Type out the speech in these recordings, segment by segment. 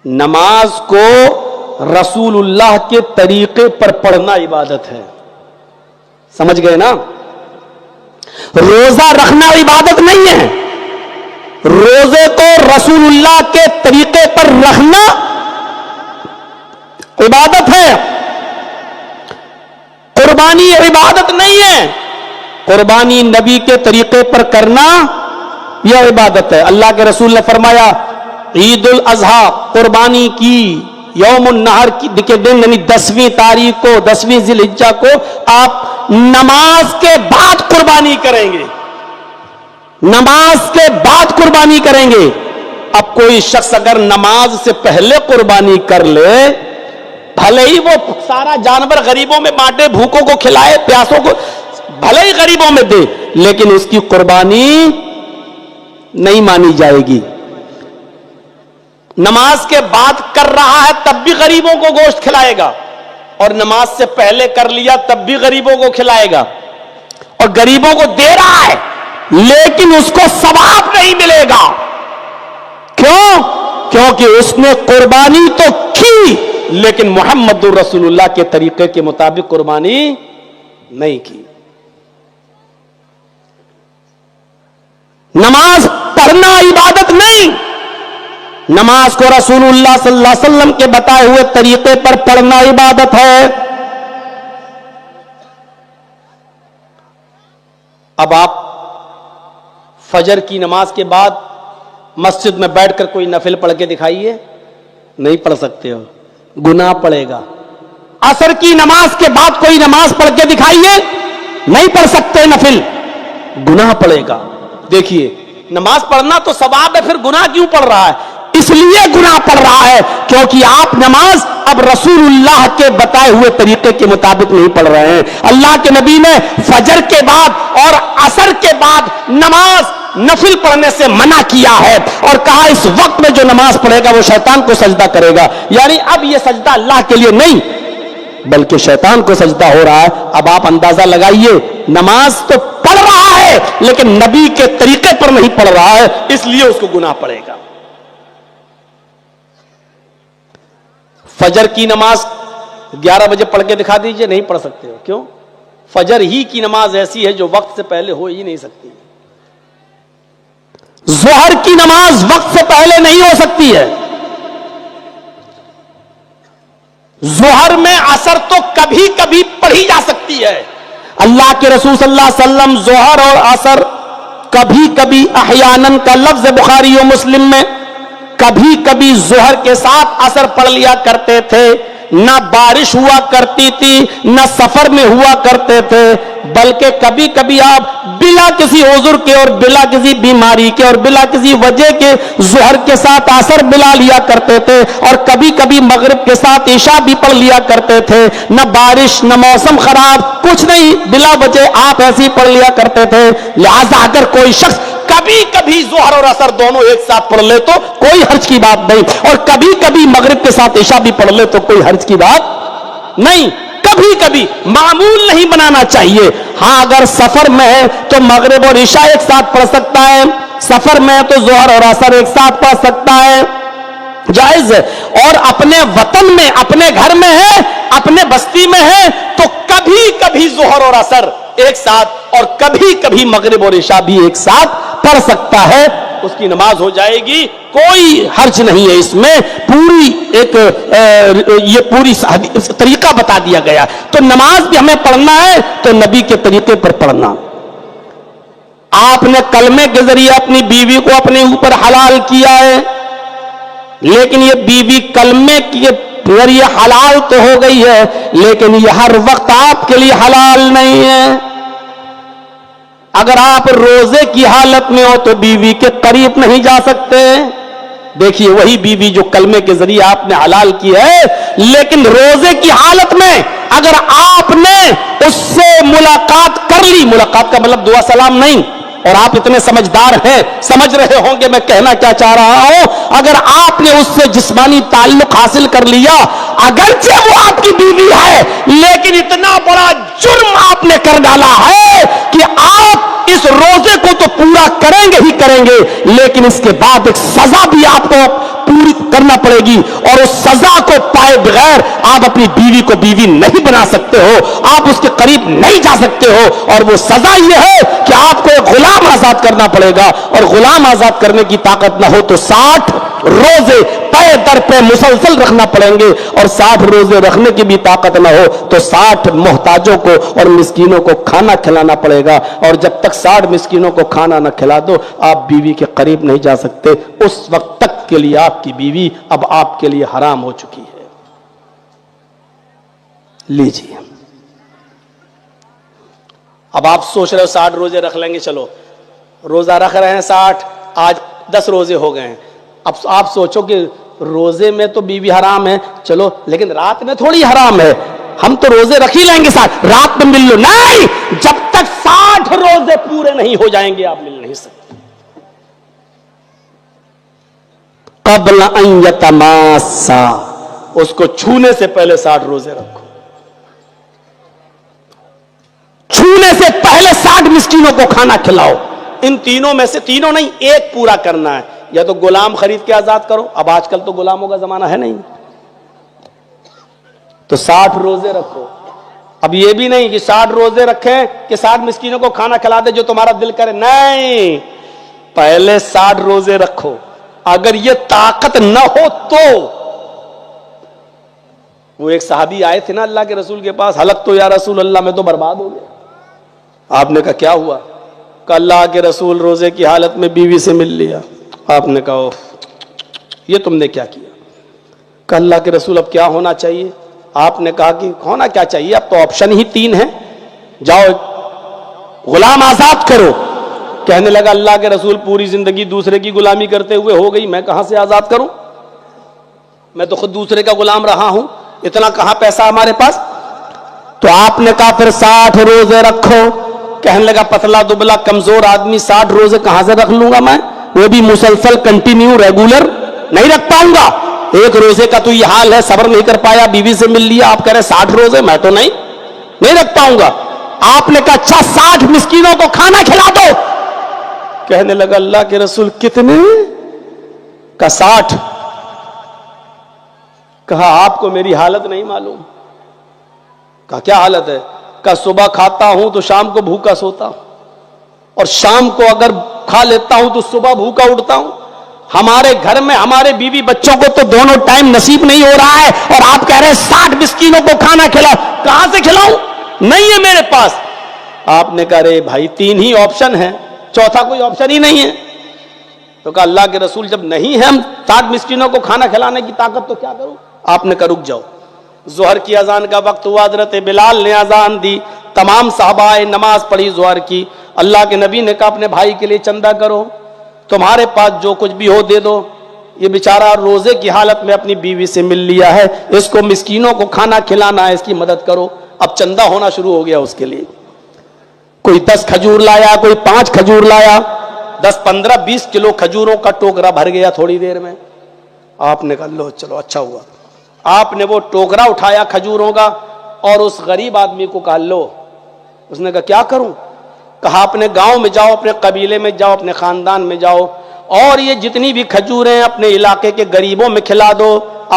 نماز کو رسول اللہ کے طریقے پر پڑھنا عبادت ہے. سمجھ گئے نا؟ روزہ رکھنا عبادت نہیں ہے. روزے کو رسول اللہ کے طریقے پر رکھنا عبادت ہے. قربانی عبادت نہیں ہے. قربانی نبی کے طریقے پر کرنا یہ عبادت ہے. اللہ کے رسول نے فرمایا عید الاضحیٰ قربانی کی یوم النحر کے دن یعنی 10ویں تاریخ کو 10ویں ذی الحجہ کو آپ نماز کے بعد قربانی کریں گے. نماز کے بعد قربانی کریں گے. اب کوئی شخص اگر نماز سے پہلے قربانی کر لے بھلے ہی وہ سارا جانور غریبوں میں بانٹے, بھوکوں کو کھلائے, پیاسوں کو بھلے ہی غریبوں میں دے, لیکن اس کی قربانی نہیں مانی جائے گی. نماز کے بعد کر رہا ہے تب بھی غریبوں کو گوشت کھلائے گا, اور نماز سے پہلے کر لیا تب بھی غریبوں کو کھلائے گا, اور غریبوں کو دے رہا ہے لیکن اس کو ثواب نہیں ملے گا. کیوں؟ کیونکہ اس نے قربانی تو کی لیکن محمد رسول اللہ کے طریقے کے مطابق قربانی نہیں کی. نماز پڑھنا عبادت نہیں. نماز کو رسول اللہ صلی اللہ علیہ وسلم کے بتائے ہوئے طریقے پر پڑھنا عبادت ہے. اب آپ فجر کی نماز کے بعد مسجد میں بیٹھ کر کوئی نفل پڑھ کے دکھائیے, نہیں پڑھ سکتے ہو, گناہ پڑے گا. عصر کی نماز کے بعد کوئی نماز پڑھ کے دکھائیے, نہیں پڑھ سکتے نفل, گناہ پڑے گا. دیکھیے نماز پڑھنا تو ثواب ہے, پھر گناہ کیوں پڑ رہا ہے؟ اس لیے گناہ پڑ رہا ہے کیونکہ آپ نماز اب رسول اللہ کے بتائے ہوئے طریقے کے مطابق نہیں پڑھ رہے ہیں. اللہ کے نبی نے فجر کے بعد اور عصر کے بعد نماز نفل پڑھنے سے منع کیا ہے اور کہا اس وقت میں جو نماز پڑھے گا وہ شیطان کو سجدہ کرے گا. یعنی اب یہ سجدہ اللہ کے لیے نہیں بلکہ شیطان کو سجدہ ہو رہا ہے. اب آپ اندازہ لگائیے, نماز تو پڑھ رہا ہے لیکن نبی کے طریقے پر نہیں پڑھ رہا ہے, اس لیے اس کو گناہ پڑے گا. فجر کی نماز 11 بجے پڑھ کے دکھا دیجئے, نہیں پڑھ سکتے ہو. کیوں؟ فجر ہی کی نماز ایسی ہے جو وقت سے پہلے ہو ہی نہیں سکتی. ظہر کی نماز وقت سے پہلے نہیں ہو سکتی ہے. ظہر میں عصر تو کبھی کبھی پڑھی جا سکتی ہے. اللہ کے رسول صلی اللہ علیہ وسلم ظہر اور عصر کبھی کبھی احیاناً کا لفظ بخاری و مسلم میں کبھی کبھی ظہر کے ساتھ عصر پڑھ لیا کرتے تھے. نہ بارش ہوا کرتی تھی نہ سفر میں ہوا کرتے تھے, بلکہ کبھی کبھی آپ بلا کسی عذر کے اور بلا کسی بیماری کے اور بلا کسی وجہ کے ظہر کے ساتھ عصر ملا لیا کرتے تھے, اور کبھی کبھی مغرب کے ساتھ عشاء بھی پڑھ لیا کرتے تھے. نہ بارش نہ موسم خراب, کچھ نہیں, بلا وجہ آپ ایسے ہی پڑھ لیا کرتے تھے. لہذا اگر کوئی شخص کبھی کبھی ظہر اور عصر دونوں ایک ساتھ پڑھ لے تو کوئی حرج کی بات نہیں, اور کبھی کبھی مغرب کے ساتھ عشاء بھی پڑھ لے تو کوئی حرج کی بات نہیں. کبھی کبھی معمول نہیں بنانا چاہیے. ہاں اگر سفر میں ہے تو مغرب اور عشاء ایک ساتھ پڑھ سکتا ہے, سفر میں ہے تو ظہر اور عصر ایک ساتھ پڑھ سکتا ہے, جائز ہے. اور اپنے وطن میں اپنے گھر میں ہے اپنے بستی میں ہے تو کبھی کبھی ظہر اور عصر ایک ساتھ اور کبھی کبھی مغرب اور عشاء بھی ایک ساتھ پڑھ سکتا ہے, اس کی نماز ہو جائے گی, کوئی حرج نہیں ہے اس میں. پوری ایک یہ پوری طریقہ بتا دیا گیا. تو نماز بھی ہمیں پڑھنا ہے تو نبی کے طریقے پر پڑھنا. آپ نے کلمے کے ذریعے اپنی بیوی کو اپنے اوپر حلال کیا ہے, لیکن یہ بیوی کلمے کے ذریعے حلال تو ہو گئی ہے لیکن یہ ہر وقت آپ کے لیے حلال نہیں ہے. اگر آپ روزے کی حالت میں ہو تو بیوی کے قریب نہیں جا سکتے. دیکھیے وہی بیوی جو کلمے کے ذریعے آپ نے حلال کی ہے, لیکن روزے کی حالت میں اگر آپ نے اس سے ملاقات کر لی, ملاقات کا مطلب دعا سلام نہیں, اور آپ اتنے سمجھدار ہیں, سمجھ رہے ہوں گے میں کہنا کیا چاہ رہا ہوں. اگر آپ نے اس سے جسمانی تعلق حاصل کر لیا, اگرچہ وہ آپ کی بیوی ہے لیکن اتنا بڑا جرم آپ نے کر ڈالا ہے کہ آپ اس روزے کو تو پورا کریں گے ہی کریں گے, لیکن اس کے بعد ایک سزا بھی آپ کو پوری کرنا پڑے گی اور اس سزا کو پائے بغیر آپ اپنی بیوی کو بیوی نہیں بنا سکتے ہو, آپ اس کے قریب نہیں جا سکتے ہو. اور وہ سزا یہ ہے کہ آپ کو ایک غلام آزاد کرنا پڑے گا, اور غلام آزاد کرنے کی طاقت نہ ہو تو 60 روزے پے در پہ مسلسل رکھنا پڑیں گے, اور 60 روزے رکھنے کی بھی طاقت نہ ہو تو 60 محتاجوں کو اور مسکینوں کو کھانا کھلانا پڑے گا. اور جب تک 60 مسکینوں کو کھانا نہ کھلا دو آپ بیوی کے قریب نہیں جا سکتے. اس وقت تک کے لیے آپ کی بیوی اب آپ کے لیے حرام ہو چکی ہے. لیجیے, اب آپ سوچ رہے ہو 60 روزے رکھ لیں گے, چلو روزہ رکھ رہے ہیں 60, آج 10 روزے ہو گئے ہیں. اب آپ سوچو کہ روزے میں تو بیوی حرام ہے, چلو لیکن رات میں تھوڑی حرام ہے, ہم تو روزے رکھ ہی لیں گے 60, رات میں مل لو. نہیں, جب تک 60 روزے پورے نہیں ہو جائیں گے آپ مل نہیں سکتے. قبل ان یتماسا, اس کو چھونے سے پہلے 60 روزے رکھو. چھونے سے پہلے 60 مسکینوں کو کھانا کھلاؤ. ان تینوں میں سے, تینوں نہیں ایک پورا کرنا ہے. یا تو غلام خرید کے آزاد کرو, اب آج کل تو غلاموں کا زمانہ ہے نہیں, تو 60 روزے رکھو. اب یہ بھی نہیں کہ 60 روزے رکھیں کہ 60 مسکینوں کو کھانا کھلا دے جو تمہارا دل کرے, نہیں, پہلے 60 روزے رکھو. اگر یہ طاقت نہ ہو تو, وہ ایک صحابی آئے تھے نا اللہ کے رسول کے پاس, حلق تو یا رسول اللہ میں تو برباد ہو گیا. آپ نے کہا کیا ہوا؟ کہ اللہ کے رسول روزے کی حالت میں بیوی سے مل لیا. آپ نے کہا یہ تم نے کیا کیا؟ کہ اللہ کے رسول اب کیا ہونا چاہیے؟ آپ نے کہا کہ ہونا کیا چاہیے, اب تو آپشن ہی 3 ہیں, جاؤ غلام آزاد کرو. کہنے لگا اللہ کے رسول پوری زندگی دوسرے کی غلامی کرتے ہوئے ہو گئی, میں کہاں سے آزاد کروں, میں تو خود دوسرے کا غلام رہا ہوں, اتنا کہاں پیسہ ہمارے پاس. تو آپ نے کہا پھر 60 روزے رکھو. کہنے لگا پتلا دبلا کمزور آدمی 60 روزے کہاں سے رکھ لوں گا میں, وہ بھی مسلسل کنٹینیو ریگولر نہیں رکھ پاؤں گا. ایک روزے کا تو یہ حال ہے, صبر نہیں کر پایا, بیوی سے مل لیا, آپ کہہ رہے 60 روزے, میں تو نہیں رکھ پاؤں گا. آپ نے کہا اچھا 60 مسکینوں کو کھانا کھلا دو. کہنے لگا اللہ کے رسول کتنے؟ کا 60. کہا آپ کو میری حالت نہیں معلوم. کہا کیا حالت ہے؟ کہ صبح کھاتا ہوں تو شام کو بھوکا سوتا ہوں, اور شام کو اگر کھا لیتا ہوں تو صبح بھوکا اٹھتا ہوں. ہمارے گھر میں ہمارے بیوی بچوں کو تو دونوں ٹائم نصیب نہیں ہو رہا ہے, اور آپ کہہ رہے ہیں 60 مسکینوں کو کھانا کھلاؤ. کہاں سے کھلاؤں, نہیں ہے میرے پاس. آپ نے کہا رے بھائی 3 ہی آپشن ہیں, چوتھا کوئی آپشن ہی نہیں ہے. تو کہا اللہ کے رسول جب نہیں ہے ہم 60 مسکینوں کو کھانا کھلانے کی طاقت تو کیا کروں. آپ نے کہا رک جاؤ. ظہر کی اذان کا وقت ہوا, حضرت بلال نے اذان دی, تمام صحابہ نماز پڑھی ظہر کی. اللہ کے نبی نے کہا اپنے بھائی کے لیے چندہ کرو, تمہارے پاس جو کچھ بھی ہو دے دو. یہ بیچارہ روزے کی حالت میں اپنی بیوی سے مل لیا ہے, اس کو مسکینوں کو کھانا کھلانا ہے, اس کی مدد کرو. اب چندہ ہونا شروع ہو گیا اس کے لیے. کوئی 10 کھجور لایا, کوئی 5 کھجور لایا, 10 15 20 کلو کھجوروں کا ٹوکرا بھر گیا تھوڑی دیر میں. آپ نے کہا لو چلو اچھا ہوا. آپ نے وہ ٹوکرا اٹھایا کھجوروں کا اور اس غریب آدمی کو کہا لو. اس نے کہا کیا کروں؟ کہا اپنے گاؤں میں جاؤ, اپنے قبیلے میں جاؤ, اپنے خاندان میں جاؤ, اور یہ جتنی بھی کھجوریں اپنے علاقے کے غریبوں میں کھلا دو,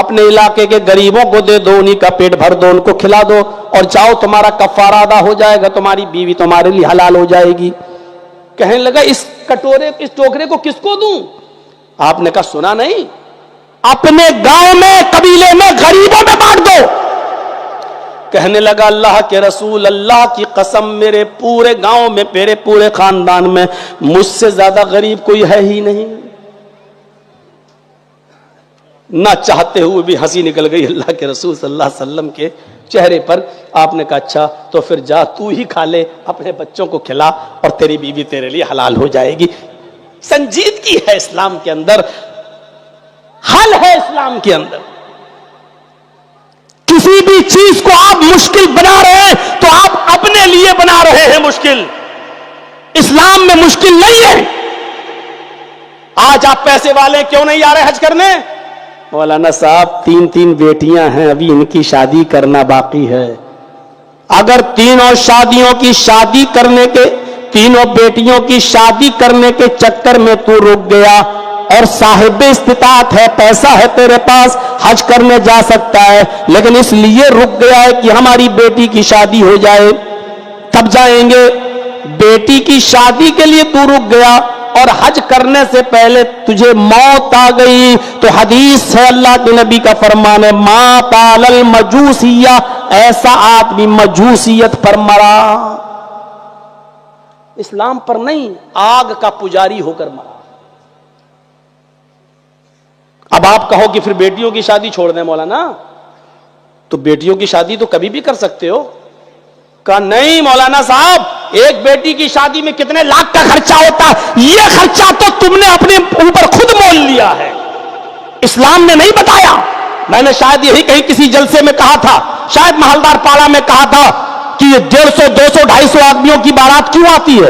اپنے علاقے کے غریبوں کو دے دو, انہی کا پیٹ بھر دو, ان کو کھلا دو, اور جاؤ تمہارا کفارہ ادا ہو جائے گا, تمہاری بیوی تمہارے لیے حلال ہو جائے گی. کہنے لگا اس ٹوکرے کو کس کو دوں؟ آپ نے کہا سنا نہیں, اپنے گاؤں میں قبیلے میں غریبوں میں بانٹ دو. کہنے لگا اللہ کے رسول اللہ کی قسم میرے پورے گاؤں میں, میرے پورے خاندان میں مجھ سے زیادہ غریب کوئی ہے ہی نہیں. نہ چاہتے ہوئے بھی ہنسی نکل گئی اللہ کے رسول صلی اللہ علیہ وسلم کے چہرے پر. آپ نے کہا اچھا تو پھر جا تو ہی کھا لے, اپنے بچوں کو کھلا, اور تیری بیوی تیرے لیے حلال ہو جائے گی. سنجیدگی ہے اسلام کے اندر, حل ہے اسلام کے اندر. کسی بھی چیز کو آپ مشکل بنا رہے ہیں تو آپ اپنے لیے بنا رہے ہیں مشکل. اسلام میں مشکل نہیں ہے. آج آپ پیسے والے کیوں نہیں آ رہے حج کرنے؟ مولانا صاحب 3 بیٹیاں ہیں, ابھی ان کی شادی کرنا باقی ہے. اگر تینوں شادیوں کی شادی کرنے کے, تینوں بیٹیوں کی شادی کرنے کے چکر میں تو رک گیا اور صاحب استطاعت ہے, پیسہ ہے تیرے پاس, حج کرنے جا سکتا ہے, لیکن اس لیے رک گیا ہے کہ ہماری بیٹی کی شادی ہو جائے تب جائیں گے. بیٹی کی شادی کے لیے تو رک گیا اور حج کرنے سے پہلے تجھے موت آ گئی, تو حدیث ہے اللہ کے نبی کا فرمان ہے, ما طال المجوسیہ, ایسا آدمی مجوسیت پر مرا, اسلام پر نہیں, آگ کا پجاری ہو کر مرا. اب آپ کہو کہ پھر بیٹیوں کی شادی چھوڑ دیں مولانا, تو بیٹیوں کی شادی تو کبھی بھی کر سکتے ہو. کہا نہیں مولانا صاحب, ایک بیٹی کی شادی میں کتنے لاکھ کا خرچہ ہوتا ہے, یہ خرچہ تو تم نے اپنے اوپر خود مول لیا ہے, اسلام نے نہیں بتایا. میں نے شاید یہی کہیں کسی جلسے میں کہا تھا, شاید محلدار پاڑا میں کہا تھا کہ یہ 150, 200, 250 آدمیوں کی بارات کیوں آتی ہے,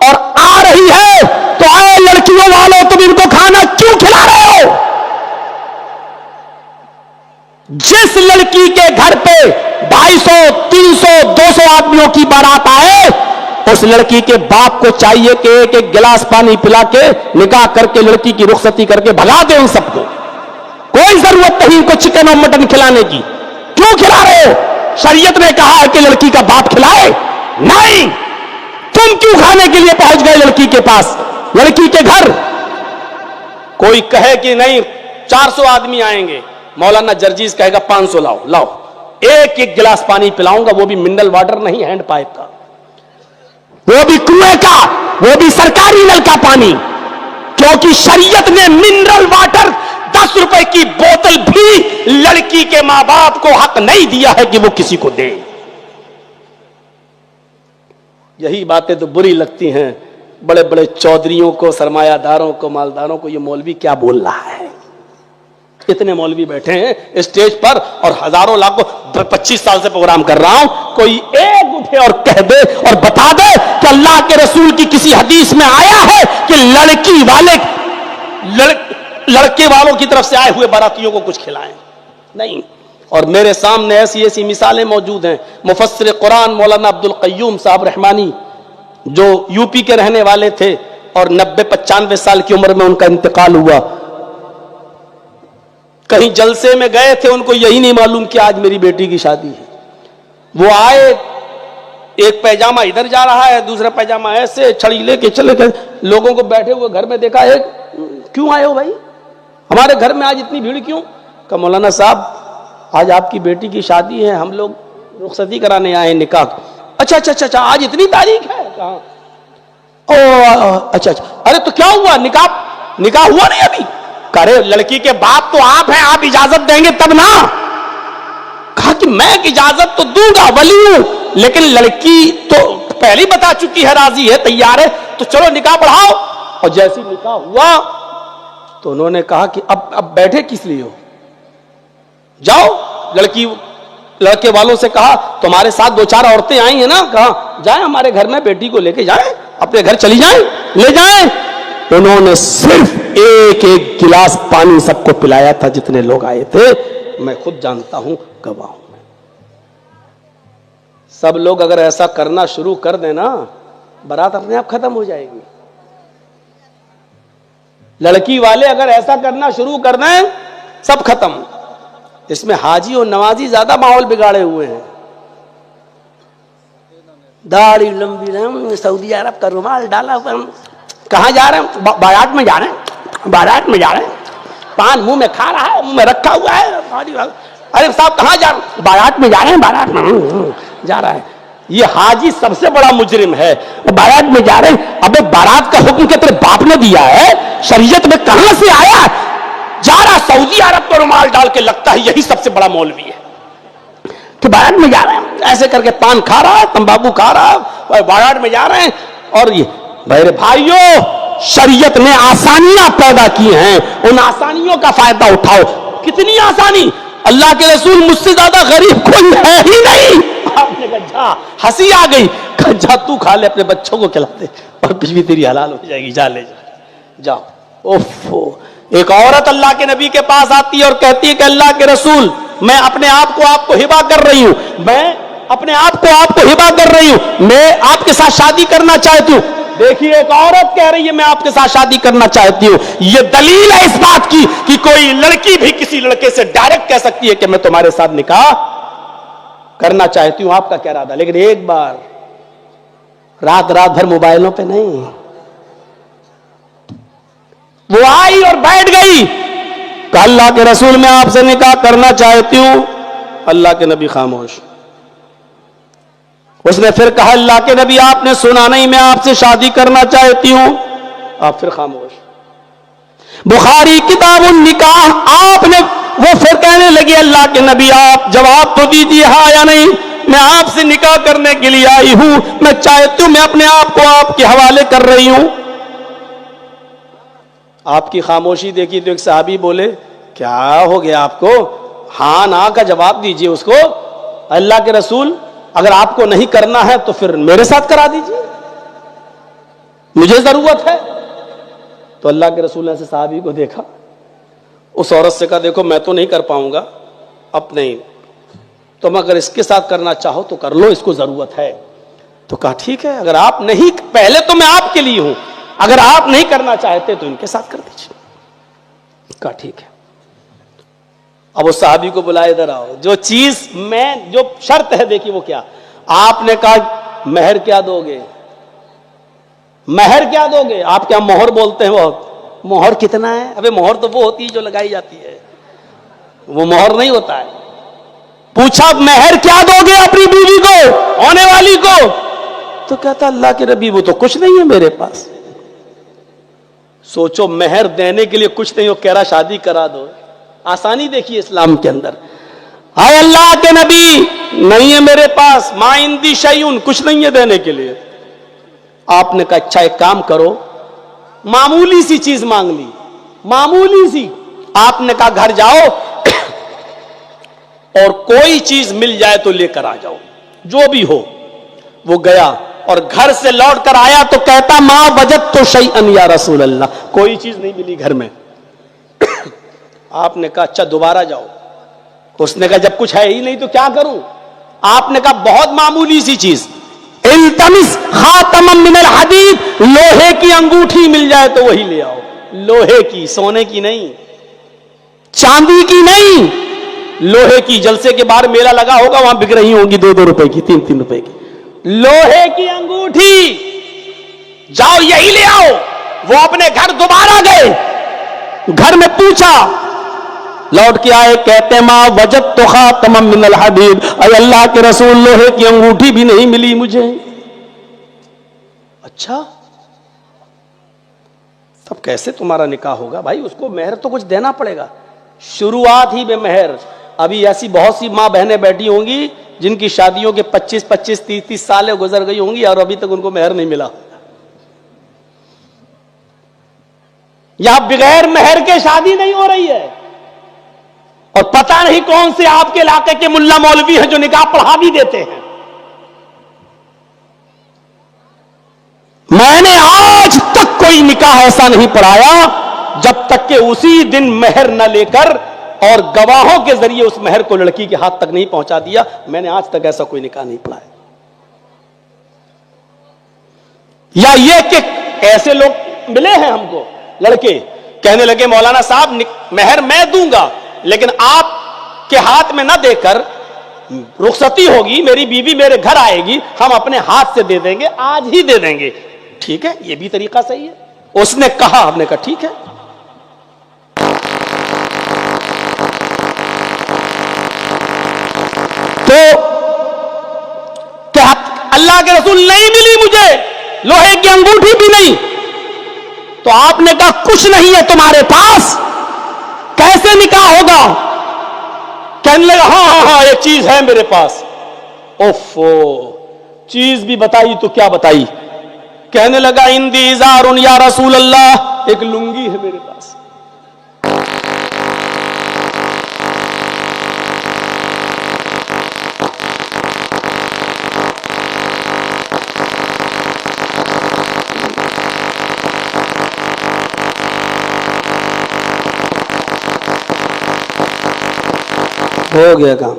اور آ رہی ہے تو اے لڑکیوں والوں تم ان کو کھانا کیوں کھلا رہے ہو. جس لڑکی کے گھر پہ 250, 300, 200 آدمیوں کی بارات آئے, اس لڑکی کے باپ کو چاہیے کہ ایک ایک گلاس پانی پلا کے نکاح کر کے لڑکی کی رخصتی کر کے بھگا دے ان سب کو. کوئی ضرورت نہیں ان کو چکن اور مٹن کھلانے کی. کیوں کھلا رہے ہو؟ شریعت نے کہا ہے کہ لڑکی کا باپ کھلائے, نہیں. تم کیوں کھانے کے لیے پہنچ گئے لڑکی کے پاس, لڑکی کے گھر؟ کوئی کہے کہ نہیں 400 آدمی آئیں گے, مولانا جرجیز کہے گا 500 لاؤ, لاؤ ایک ایک گلاس پانی پلاؤں گا, وہ بھی منرل واٹر نہیں, ہینڈ پائپ کا, وہ بھی کنویں کا, وہ بھی سرکاری نل کا پانی, کیونکہ شریعت نے منرل واٹر 10 روپے کی بوتل بھی لڑکی کے ماں باپ کو حق نہیں دیا ہے کہ وہ کسی کو دے. یہی باتیں تو بری لگتی ہیں بڑے بڑے چودھریوں کو, سرمایہ داروں کو, مالداروں کو. یہ مولوی کیا بول رہا ہے؟ اتنے مولوی بیٹھے ہیں اسٹیج پر اور ہزاروں لاکھوں, 25 سال سے پروگرام کر رہا ہوں, کوئی ایک اٹھے اور کہہ دے اور بتا دے کہ اللہ کے رسول کی کسی حدیث میں آیا ہے کہ لڑکی والے لڑکے والوں کی طرف سے آئے ہوئے باراتیوں کو کچھ کھلائیں؟ نہیں. اور میرے سامنے ایسی ایسی مثالیں موجود ہیں. مفسر قرآن مولانا عبد القیوم صاحب رحمانی, جو یو پی کے رہنے والے تھے اور 90-95 سال کی عمر میں ان کا انتقال ہوا, کہیں جلسے میں گئے تھے, ان کو یہی نہیں معلوم کہ آج میری بیٹی کی شادی ہے. وہ آئے, ایک پیجامہ ادھر جا رہا ہے, دوسرا پیجامہ ایسے, چھڑی لے کے چلے گئے. لوگوں کو بیٹھے ہوئے گھر میں دیکھا ہے, کیوں آئے ہو بھائی, ہمارے گھر میں آج اتنی بھیڑ کیوں؟ کہ مولانا صاحب آج آپ کی بیٹی کی شادی ہے, ہم لوگ رخصتی کرانے آئے, نکاح. اچھا اچھا اچھا اچھا, آج اتنی تاریخ ہے؟ کہاں؟ او اچھا اچھا, ارے تو کیا ہوا, نکاح ہوا نہیں ابھی؟ کرے لڑکی کے باپ تو آپ ہیں, آپ اجازت دیں گے تب نا. کہا کہ میں اجازت تو دوں گا, ولی ہوں, لیکن لڑکی تو پہلے بتا چکی ہے, راضی ہے, تیار ہے, تو چلو نکاح پڑھاؤ. اور جیسی نکاح ہوا تو انہوں نے کہا کہ اب بیٹھے کس لیے ہو, جاؤ. لڑکے والوں سے کہا تمہارے ساتھ 2-4 عورتیں آئی ہیں نا, کہا جائیں ہمارے گھر میں بیٹی کو لے کے جائیں, اپنے گھر چلی جائیں, لے جائیں. انہوں نے صرف ایک ایک گلاس پانی سب کو پلایا تھا جتنے لوگ آئے تھے. میں خود جانتا ہوں, گواہ ہوں. سب لوگ اگر ایسا کرنا شروع کر دینا, بارات اپنے آپ ختم ہو جائے گی. لڑکی والے اگر ایسا کرنا شروع کر دیں, سب ختم. اس میں حاجی اور نوازی زیادہ ماحول بگاڑے ہوئے ہیں. داڑھی لمبی, سعودی عرب کا رومال ڈالا, کہاں جا رہے ہیں؟ بارات میں جا رہے ہیں, بارات میں جا رہے ہیں. پان منہ میں کھا رہا ہے, منہ میں رکھا ہوا ہے. ارے صاحب کہاں جا رہے ہیں؟ بارات میں جا رہے ہیں, بارات میں جا رہا ہے. یہ حاجی سب سے بڑا مجرم ہے. بارات میں جا رہے ہیں, ابے بارات کا حکم کہ تیرے باپ نے دیا ہے, شریعت میں کہاں سے آیا؟ جا رہا سعودی عرب کا رومال ڈال کے, لگتا ہے یہی سب سے بڑا مولوی ہے کہ بارات میں جا رہے ہیں, ایسے کر کے پان کھا رہا ہے, تمباکو کھا رہا ہے, بارات میں جا رہے ہیں. اور یہ میرے بھائیوں, شریعت نے آسانیاں پیدا کی ہیں, ان آسانیوں کا فائدہ اٹھاؤ. کتنی آسانی, اللہ کے رسول مجھ سے زیادہ غریب کوئی ہے ہی نہیں. آپ نے کہا جا, ہنسی آ گئی, کہا جا تو کھا لے, اپنے بچوں کو کھلا دے, اور بیوی تیری حلال ہو جائے گی, جا لے جا. اوفو. ایک عورت اللہ کے نبی کے پاس آتی ہے اور کہتی ہے کہ اللہ کے رسول, میں اپنے آپ کو ہبا کر رہی ہوں, میں اپنے آپ کو ہبا کر رہی ہوں, میں آپ کے ساتھ شادی کرنا چاہتی ہوں. دیکھیے ایک عورت کہہ رہی ہے میں آپ کے ساتھ شادی کرنا چاہتی ہوں. یہ دلیل ہے اس بات کی کہ کوئی لڑکی بھی کسی لڑکے سے ڈائریکٹ کہہ سکتی ہے کہ میں تمہارے ساتھ نکاح کرنا چاہتی ہوں, آپ کا کیا ارادہ. لیکن ایک بار رات بھر موبائلوں پہ نہیں, وہ آئی اور بیٹھ گئی, کہا اللہ کے رسول میں آپ سے نکاح کرنا چاہتی ہوں. اللہ کے نبی خاموش. اس نے پھر کہا اللہ کے نبی آپ نے سنا نہیں میں آپ سے شادی کرنا چاہتی ہوں. آپ پھر خاموش. بخاری کتاب النکاح, آپ نے, وہ پھر کہنے لگی اللہ کے نبی آپ جواب تو دیجیے ہاں یا نہیں, میں آپ سے نکاح کرنے کے لیے آئی ہوں, میں چاہتی ہوں, میں اپنے آپ کو آپ کے حوالے کر رہی ہوں. آپ کی خاموشی دیکھی تو ایک صحابی بولے کیا ہو گیا آپ کو, ہاں نا کا جواب دیجیے اس کو. اللہ کے رسول اگر آپ کو نہیں کرنا ہے تو پھر میرے ساتھ کرا دیجیے, مجھے ضرورت ہے. تو اللہ کے رسول نے ایسے صحابی کو دیکھا, اس عورت سے کہا دیکھو میں تو نہیں کر پاؤں گا, اب نہیں, تم اگر اس کے ساتھ کرنا چاہو تو کر لو, اس کو ضرورت ہے. تو کہا ٹھیک ہے, اگر آپ نہیں, پہلے تو میں آپ کے لیے ہوں, اگر آپ نہیں کرنا چاہتے تو ان کے ساتھ کر دیجیے. کہا ٹھیک ہے. اب اس صحابی کو بلائے ادھر آؤ, جو چیز میں, جو شرط ہے دیکھیے وہ کیا. آپ نے کہا مہر کیا دو گے, مہر کیا دو گے, آپ کیا مہر بولتے ہیں بہت, مہر کتنا ہے, ابے مہر تو وہ ہوتی ہے جو لگائی جاتی ہے, وہ مہر نہیں ہوتا ہے. پوچھا مہر کیا دو گے اپنی بیوی کو, ہونے والی کو, تو کہتا اللہ کے نبی وہ تو کچھ نہیں ہے میرے پاس. سوچو مہر دینے کے لیے کچھ نہیں ہو, کہہ رہا شادی کرا دو. آسانی دیکھیے اسلام کے اندر. اے اللہ کے نبی نہیں ہے میرے پاس, ما عندی شیء, کچھ نہیں ہے دینے کے لیے. آپ نے کہا اچھا ایک کام کرو, معمولی سی چیز مانگ لی, معمولی سی. آپ نے کہا گھر جاؤ اور کوئی چیز مل جائے تو لے کر آ جاؤ, جو بھی ہو. وہ گیا اور گھر سے لوٹ کر آیا تو کہتا ما وجدت شیئا یا رسول اللہ, کوئی چیز نہیں ملی گھر میں. آپ نے کہا اچھا دوبارہ جاؤ. اس نے کہا جب کچھ ہے ہی نہیں تو کیا کروں. آپ نے کہا بہت معمولی سی چیز, التمس خاتما من الحدید, لوہے کی انگوٹھی مل جائے تو وہی لے آؤ. لوہے کی, سونے کی نہیں, چاندی کی نہیں, لوہے کی. جلسے کے باہر میلہ لگا ہوگا, وہاں بک رہی ہوں گی 2-2 روپے کی, 3-3 روپے کی. لوہے کی انگوٹھی, جاؤ یہی لے آؤ. وہ اپنے گھر دوبارہ گئے, گھر میں پوچھا, لوٹ کے آئے, کہتے ما وجدت خاتما من الحدید, اے اللہ کے رسول لوہے کی انگوٹھی بھی نہیں ملی مجھے. اچھا تب کیسے تمہارا نکاح ہوگا بھائی, اس کو مہر تو کچھ دینا پڑے گا, شروعات ہی میں مہر. ابھی ایسی بہت سی ماں بہنیں بیٹھی ہوں گی جن کی شادیوں کے 25-25 30-30 سالیں گزر گئی ہوں گی اور ابھی تک ان کو مہر نہیں ملا. یہاں بغیر مہر کے شادی نہیں ہو رہی ہے, اور پتہ نہیں کون سے آپ کے علاقے کے ملا مولوی ہیں جو نکاح پڑھا بھی دیتے ہیں. میں نے آج تک کوئی نکاح ایسا نہیں پڑھایا جب تک کہ اسی دن مہر نہ لے کر اور گواہوں کے ذریعے اس مہر کو لڑکی کے ہاتھ تک نہیں پہنچا دیا. میں نے آج تک ایسا کوئی نکاح نہیں پڑھایا. یا یہ کہ ایسے لوگ ملے ہیں ہم کو, لڑکے کہنے لگے مولانا صاحب مہر میں دوں گا لیکن آپ کے ہاتھ میں نہ دے کر, رخصتی ہوگی, میری بیوی میرے گھر آئے گی, ہم اپنے ہاتھ سے دے دیں گے, آج ہی دے دیں گے. ٹھیک ہے, یہ بھی طریقہ صحیح ہے. اس نے کہا, ہم نے کہا ٹھیک ہے. تو کیا اللہ کے رسول نہیں ملی مجھے, لوہے کی انگوٹھی بھی نہیں. تو آپ نے کہا کچھ نہیں ہے تمہارے پاس, کیسے نکاح ہوگا. کہنے لگا ہاں ایک چیز ہے میرے پاس. اوفو, چیز بھی بتائی تو کیا بتائی. کہنے لگا اندی ازار یا رسول اللہ, ایک لنگی ہے میرے پاس. ہو گیا کام.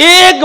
1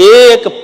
1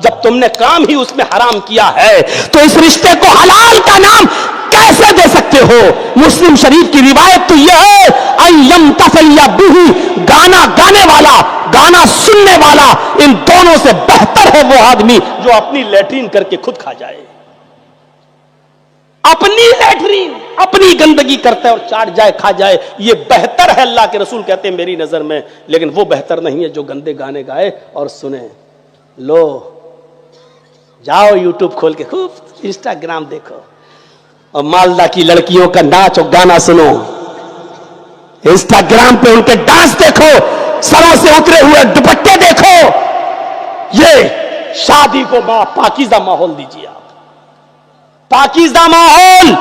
جب تم نے کام ہی اس میں حرام کیا ہے تو اس رشتے کو حلال کا نام کیسے دے سکتے ہو؟ مسلم شریف کی روایت تو یہ ہے ایم تفیا بہی، گانا گانے والا، گانا سننے والا، ان دونوں سے بہتر ہے وہ آدمی جو اپنی لیٹرین کر کے خود کھا جائے، اپنی لیٹرین اپنی گندگی کرتا ہے اور چاٹ جائے کھا جائے، یہ بہتر ہے اللہ کے رسول کہتے ہیں میری نظر میں، لیکن وہ بہتر نہیں ہے جو گندے گانے گائے اور سنے۔ لو جاؤ یوٹیوب کھول کے خوب انسٹاگرام دیکھو اور مالدہ کی لڑکیوں کا ناچ اور گانا سنو، انسٹاگرام پہ ان کے ڈانس دیکھو، سروں سے اترے ہوئے دوپٹے دیکھو، یہ شادی کو پاکیزہ ماحول دیجیے آپ، پاکیزہ ماحول۔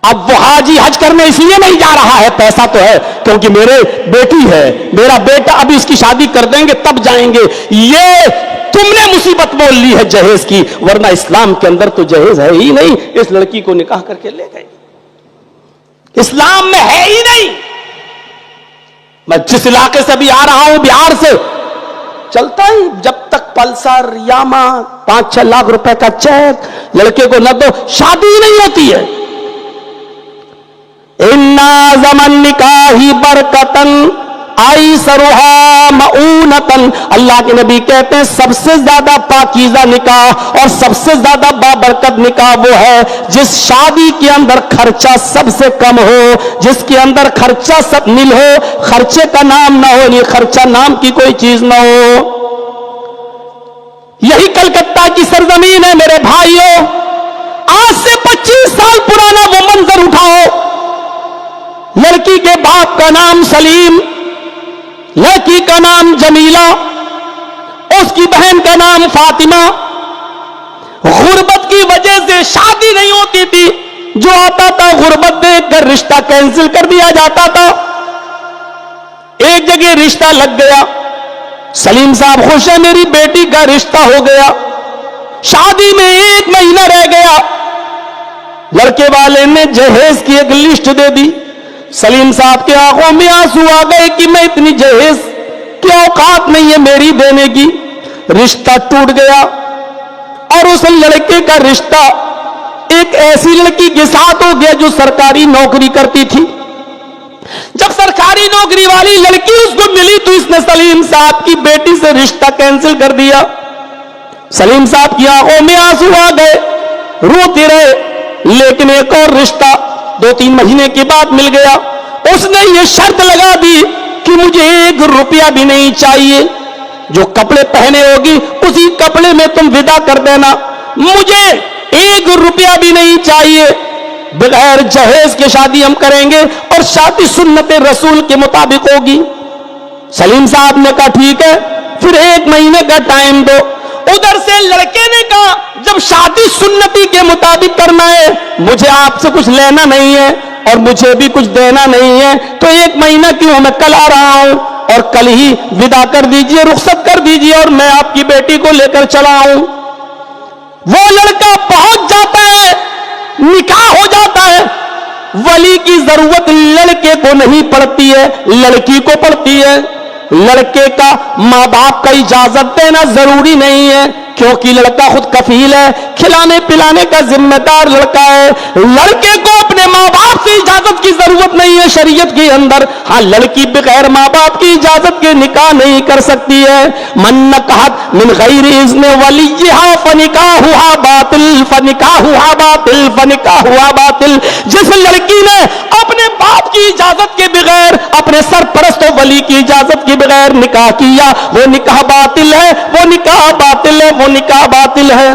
اب وہ حاجی حج کرنے اس لیے نہیں جا رہا ہے، پیسہ تو ہے کیونکہ میرے بیٹی ہے، میرا بیٹا، ابھی اس کی شادی کر دیں گے تب جائیں گے، یہ تم نے مصیبت بول لی ہے جہیز کی، ورنہ اسلام کے اندر تو جہیز ہے ہی نہیں، اس لڑکی کو نکاح کر کے لے گئے، اسلام میں ہے ہی نہیں۔ میں جس علاقے سے بھی آ رہا ہوں بہار سے، چلتا ہی جب تک پلسر یاما 5-6 لاکھ روپے کا چیک لڑکے کو نہ دو شادی نہیں ہوتی ہے۔ اِنَّا زَمَن نِکَاحِ برکتن ایسرھا مؤونتن، اللہ کے نبی کہتے ہیں سب سے زیادہ پاکیزہ نکاح اور سب سے زیادہ بابرکت نکاح وہ ہے جس شادی کے اندر خرچہ سب سے کم ہو، جس کے اندر خرچہ سب نل ہو، خرچے کا نام نہ ہو، یہ خرچہ نام کی کوئی چیز نہ ہو۔ یہی کلکتہ کی سرزمین ہے میرے بھائیوں، آج سے 25 سال پرانا وہ منظر اٹھاؤ، لڑکی کے باپ کا نام سلیم، لڑکی کا نام جمیلہ، اس کی بہن کا نام فاطمہ، غربت کی وجہ سے شادی نہیں ہوتی تھی، جو آتا تھا غربت دیکھ کر رشتہ کینسل کر دیا جاتا تھا۔ ایک جگہ رشتہ لگ گیا، سلیم صاحب خوش ہے میری بیٹی کا رشتہ ہو گیا، شادی میں 1 مہینہ رہ گیا، لڑکے والے نے جہیز کی ایک لسٹ دے دی، سلیم صاحب کے آنکھوں میں آنسو آ گئے کہ میں اتنی جہیز کی اوقات نہیں ہے میری دینے کی، رشتہ ٹوٹ گیا، اور اس لڑکے کا رشتہ ایک ایسی لڑکی کے ساتھ ہو گیا جو سرکاری نوکری کرتی تھی۔ جب سرکاری نوکری والی لڑکی اس کو ملی تو اس نے سلیم صاحب کی بیٹی سے رشتہ کینسل کر دیا۔ سلیم صاحب کی آنکھوں میں آنسو آ گئے، روتے رہے، لیکن ایک اور رشتہ 2-3 مہینے کے بعد مل گیا، اس نے یہ شرط لگا دی کہ مجھے 1 روپیہ بھی نہیں چاہیے، جو کپڑے پہنے ہوگی اسی کپڑے میں تم ودا کر دینا، مجھے 1 روپیہ بھی نہیں چاہیے، بغیر جہیز کے شادی ہم کریں گے اور شادی سنت رسول کے مطابق ہوگی۔ سلیم صاحب نے کہا ٹھیک ہے، پھر 1 مہینے کا ٹائم دو۔ ادھر سے لڑکے نے کہا جب شادی سنتی کے مطابق کرنا ہے، مجھے آپ سے کچھ لینا نہیں ہے اور مجھے بھی کچھ دینا نہیں ہے، تو 1 مہینہ کیوں، میں کل آ رہا ہوں اور کل ہی ودا کر دیجئے، رخصت کر دیجئے اور میں آپ کی بیٹی کو لے کر چلا آؤں۔ وہ لڑکا پہنچ جاتا ہے، نکاح ہو جاتا ہے، ولی کی ضرورت لڑکے کو نہیں پڑتی ہے، لڑکی کو پڑتی ہے۔ لڑکے کا ماں باپ کا اجازت دینا ضروری نہیں ہے کیونکہ لڑکا خود کفیل ہے، کھلانے پلانے کا ذمہ دار لڑکا ہے، لڑکے کو اپنے ماں باپ سے اجازت کی ضرورت نہیں ہے شریعت کے اندر۔ ہاں لڑکی بغیر ماں باپ کی اجازت کے نکاح نہیں کر سکتی ہے۔ من نکحت من غیر اذن ولیہا فنکاحھا باطل فنکاحھا باطل فنکاحھا باطل، جس لڑکی نے اپنے باپ کی اجازت کے بغیر، اپنے سرپرست و ولی کی اجازت کے بغیر نکاح کیا، وہ نکاح باطل ہے، وہ نکاح باطل ہے، وہ نکاح باطل ہے۔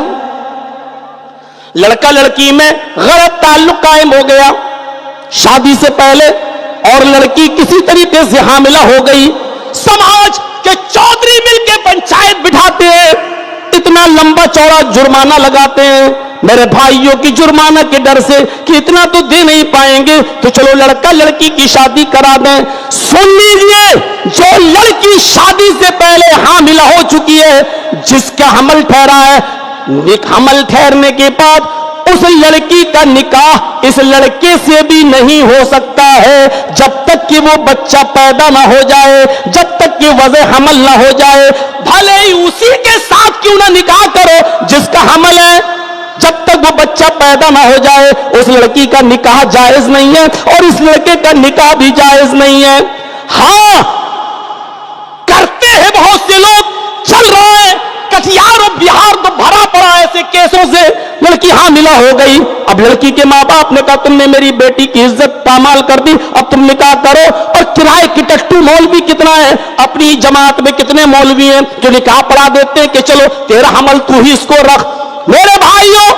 لڑکا لڑکی میں غلط تعلق قائم ہو گیا شادی سے پہلے، اور لڑکی کسی طریقے سے حاملہ ہو گئی، سماج کے چودھری مل کے پنچایت بٹھاتے ہیں، اتنا لمبا چوڑا جرمانہ لگاتے ہیں میرے بھائیوں کی، جرمانہ کے ڈر سے کہ اتنا تو دے نہیں پائیں گے تو چلو لڑکا لڑکی کی شادی کرا دیں۔ سن لیجئے، جو لڑکی شادی سے پہلے حاملہ ہو چکی ہے، جس کا حمل ٹھہرا ہے، حمل ٹھہرنے کے بعد اس لڑکی کا نکاح اس لڑکے سے بھی نہیں ہو سکتا ہے جب تک تک کہ وہ بچہ پیدا نہ ہو جائے، جب تک کہ وضع حمل نہ ہو جائے، بھلے ہی اسی کے ساتھ کیوں نہ نکاح کرو جس کا حمل ہے، جب تک وہ بچہ پیدا نہ ہو جائے اس لڑکی کا نکاح جائز نہیں ہے، اور اس لڑکے کا نکاح بھی جائز نہیں ہے۔ ہاں کرتے ہیں بہت سے لوگ، چل رہا ہے کٹیہار اور بہار تو بھرا پڑا ایسے کیسوں سے، لڑکی حاملہ ہو گئی، اب لڑکی کے ماں باپ نے کہا تم نے میری بیٹی کی عزت پامال کر دی، اب تم نکاح کرو، اور کرائے کی ٹٹو مولوی کتنا ہے، اپنی جماعت میں کتنے مولوی ہیں جو نکاح پڑھا دیتے ہیں کہ چلو تیرا حمل تو ہی اس کو رکھ۔ میرے بھائیوں،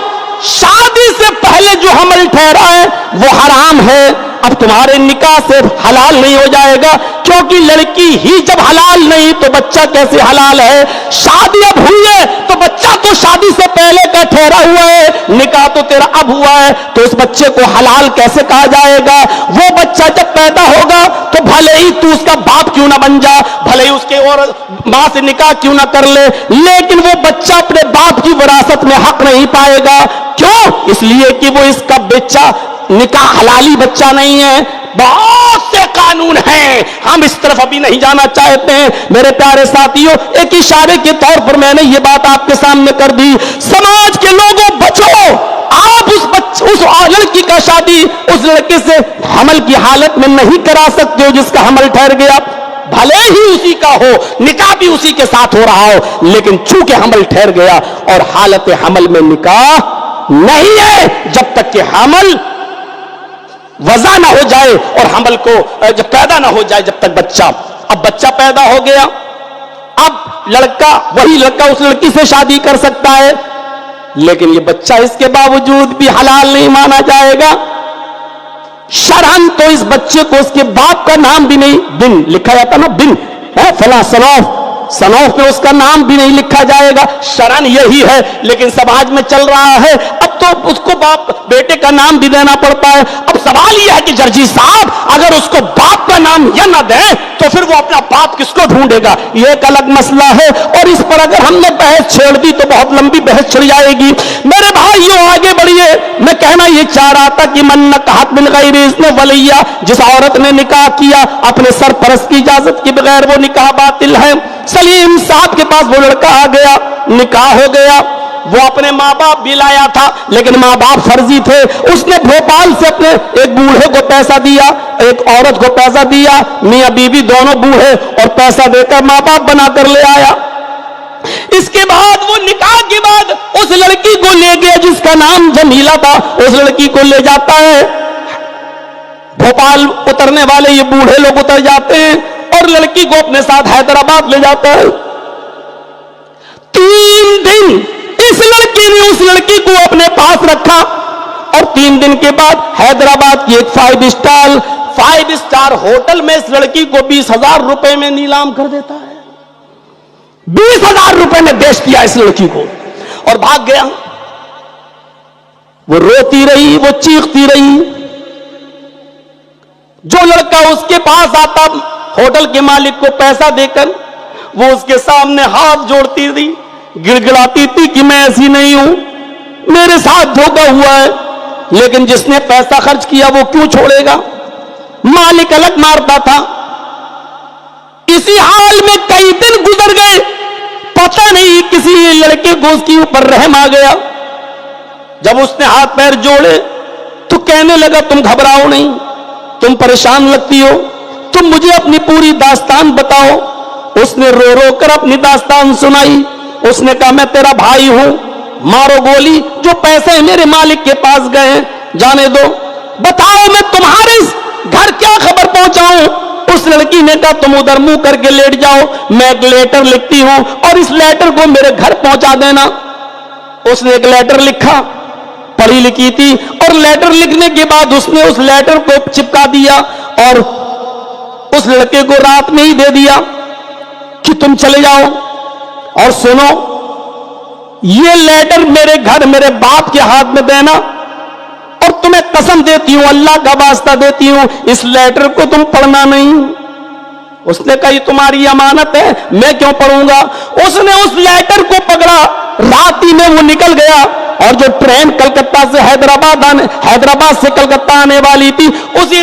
شادی سے پہلے جو حمل ٹھہرا ہے وہ حرام ہے، اب تمہارے نکاح سے حلال نہیں ہو جائے گا، کیونکہ لڑکی ہی جب حلال نہیں تو بچہ کیسے حلال ہے؟ شادی اب ہوئی ہے تو بچہ تو شادی سے پہلے کا ٹھہرا ہوا ہے، نکاح تو تیرا اب ہوا ہے، تو اس بچے کو حلال کیسے کہا جائے گا؟ وہ بچہ جب پیدا ہوگا تو بھلے ہی تو اس کا باپ کیوں نہ بن جا، بھلے ہی اس کے اور ماں سے نکاح کیوں نہ کر لے، لیکن وہ بچہ اپنے باپ کی وراثت میں حق نہیں پائے گا۔ کیوں؟ اس لیے کہ وہ اس کا بچہ نکاح حلالی بچہ نہیں ہے۔ بہت سے قانون ہیں، ہم اس طرف ابھی نہیں جانا چاہتے ہیں۔ میرے پیارے ساتھیوں، ایک اشارے کے طور پر میں نے یہ بات آپ کے سامنے کر دی، سماج کے لوگوں بچو، آپ اس لڑکی کا شادی اس لڑکے سے حمل کی حالت میں نہیں کرا سکتے ہو جس کا حمل ٹھہر گیا، بھلے ہی اسی کا ہو، نکاح بھی اسی کے ساتھ ہو رہا ہو، لیکن چونکہ حمل ٹھہر گیا اور حالت حمل میں نکاح نہیں ہے، جب تک کہ حمل وضع نہ ہو جائے اور حمل کو جب پیدا نہ ہو جائے، جب تک بچہ، اب بچہ پیدا ہو گیا، اب وہی لڑکا اس لڑکی سے شادی کر سکتا ہے، لیکن یہ بچہ اس کے باوجود بھی حلال نہیں مانا جائے گا۔ شرعاً تو اس بچے کو اس کے باپ کا نام بھی نہیں، بن لکھا جاتا نا، بن ہے فلاں صنوف میں اس کا نام بھی نہیں لکھا جائے گا، شرعاً یہی ہے، لیکن سماج میں چل رہا ہے اب تو اس کو باپ بیٹے کا نام بھی دینا پڑتا ہے۔ اب سوال یہ ہے کہ جرجی صاحب اگر اس کو باپ کا نام یا نہ دیں تو پھر وہ اپنا باپ کس کو ڈھونڈے گا؟ یہ ایک الگ مسئلہ ہے، اور اس پر اگر ہم نے بحث چھیڑ دی تو بہت لمبی بحث چھڑ جائے گی۔ میرے بھائیوں آگے بڑھیے، میں کہنا یہ چاہ رہا تھا کہ من نکحت من غیر اذن ولیہ، جس عورت نے نکاح کیا اپنے سرپرست کی اجازت کے بغیر وہ نکاح باطل ہے۔ سلیم صاحب کے پاس وہ لڑکا آ گیا، نکاح ہو گیا، وہ اپنے ماں باپ بھی لایا تھا لیکن ماں باپ فرضی تھے، اس نے بھوپال سے اپنے ایک بوڑھے کو پیسہ دیا، ایک عورت کو پیسہ دیا، میاں بیوی دونوں بوڑھے، اور پیسہ دے کر ماں باپ بنا کر لے آیا۔ اس کے بعد وہ نکاح کے بعد اس لڑکی کو لے گیا جس کا نام جمیلہ تھا، اس لڑکی کو لے جاتا ہے، بھوپال اترنے والے یہ بوڑھے لوگ اتر جاتے ہیں اور لڑکی کو اپنے ساتھ حیدرآباد لے جاتا ہے۔ 3 دن اس لڑکی نے اس لڑکی کو اپنے پاس رکھا، اور 3 دن کے بعد حیدرآباد کی ایک 5 اسٹار ہوٹل میں اس لڑکی کو 20,000 روپے میں نیلام کر دیتا ہے۔ 20,000 روپے میں بیچ دیا اس لڑکی کو اور بھاگ گیا۔ وہ روتی رہی، وہ چیختی رہی، جو لڑکا اس کے پاس آتا ہوٹل کے مالک کو پیسہ دے کر، وہ اس کے سامنے ہاتھ جوڑتی تھی، گڑ گڑاتی تھی کہ میں ایسی نہیں ہوں، میرے ساتھ دھوکا ہوا ہے، لیکن جس نے پیسہ خرچ کیا وہ کیوں چھوڑے گا؟ مالک الگ مارتا تھا۔ اسی حال میں کئی دن گزر گئے، پتہ نہیں کسی لڑکے کو اس کے اوپر رحم آ گیا، جب اس نے ہاتھ پیر جوڑے تو کہنے لگا تم گھبراؤ نہیں، تم پریشان لگتی ہو، تم مجھے اپنی پوری داستان بتاؤ۔ اس نے رو رو کر اپنی داستان سنائی، اس نے کہا میں تیرا بھائی ہوں، مارو گولی، جو پیسے میرے مالک کے پاس گئے ہیں جانے دو، بتاؤ میں تمہارے گھر کیا خبر پہنچاؤں؟ اس لڑکی نے کہا تم ادھر منہ کر کے لیٹ جاؤ، میں ایک لیٹر لکھتی ہوں اور اس لیٹر کو میرے گھر پہنچا دینا۔ اس نے ایک لیٹر لکھا، پڑھی لکھی تھی، اور لیٹر لکھنے کے بعد اس نے اس لیٹر کو چپکا دیا اور اس لڑکے کو رات میں ہی دے دیا کہ تم چلے جاؤ، اور سنو یہ لیٹر میرے گھر میرے باپ کے ہاتھ میں دینا، اور تمہیں قسم دیتی ہوں، اللہ کا واسطہ دیتی ہوں، اس لیٹر کو تم پڑھنا نہیں۔ اس نے کہا یہ تمہاری امانت ہے، میں کیوں پڑھوں گا؟ اس نے اس لیٹر کو پکڑا، رات ہی میں وہ نکل گیا، اور جو ٹرین کلکتہ سے حیدرآباد سے کلکتہ آنے والی تھی اسی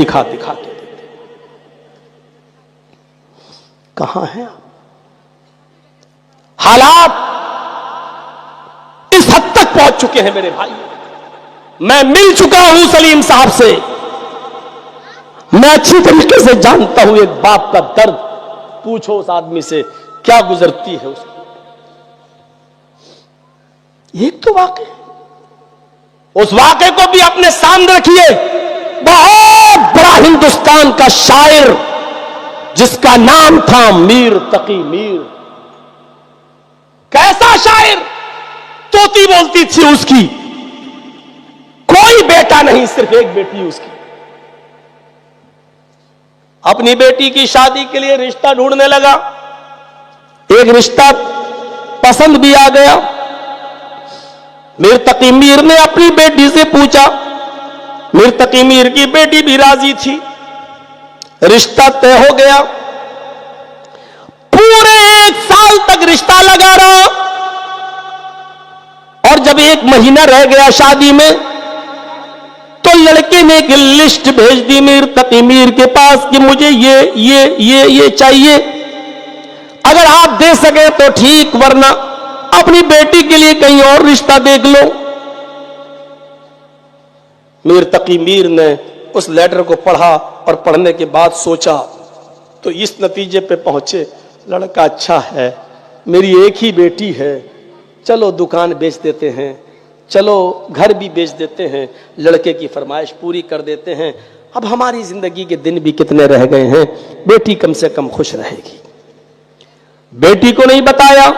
دکھا دکھا کے دیتے. کہاں ہیں آپ؟ حالات اس حد تک پہنچ چکے ہیں میرے بھائی. میں مل چکا ہوں سلیم صاحب سے, میں اچھی طریقے سے جانتا ہوں ایک باپ کا درد. پوچھو اس آدمی سے کیا گزرتی ہے اس کی. ایک تو واقعہ, اس واقعے کو بھی اپنے سامنے رکھیے. بہت بڑا ہندوستان کا شاعر جس کا نام تھا میر تقی میر. کیسا شاعر, طوطی بولتی تھی اس کی, کوئی بیٹا نہیں, صرف ایک بیٹی اس کی. اپنی بیٹی کی شادی کے لیے رشتہ ڈھونڈنے لگا. ایک رشتہ پسند بھی آ گیا. میر تقی میر نے اپنی بیٹی سے پوچھا. میر تقی میر کی بیٹی بھی راضی تھی. رشتہ طے ہو گیا. پورے 1 سال تک رشتہ لگا رہا, اور جب 1 مہینہ رہ گیا شادی میں تو لڑکے نے ایک لسٹ بھیج دی میر تقی میر کے پاس کہ مجھے یہ چاہیے, اگر آپ دے سکیں تو ٹھیک, ورنہ اپنی بیٹی کے لیے کہیں اور رشتہ دیکھ لو. میر تقی میر نے اس لیٹر کو پڑھا اور پڑھنے کے بعد سوچا تو اس نتیجے پہ پہنچے, لڑکا اچھا ہے, میری ایک ہی بیٹی ہے, چلو دکان بیچ دیتے ہیں, چلو گھر بھی بیچ دیتے ہیں, لڑکے کی فرمائش پوری کر دیتے ہیں. اب ہماری زندگی کے دن بھی کتنے رہ گئے ہیں, بیٹی کم سے کم خوش رہے گی. بیٹی کو نہیں بتایا,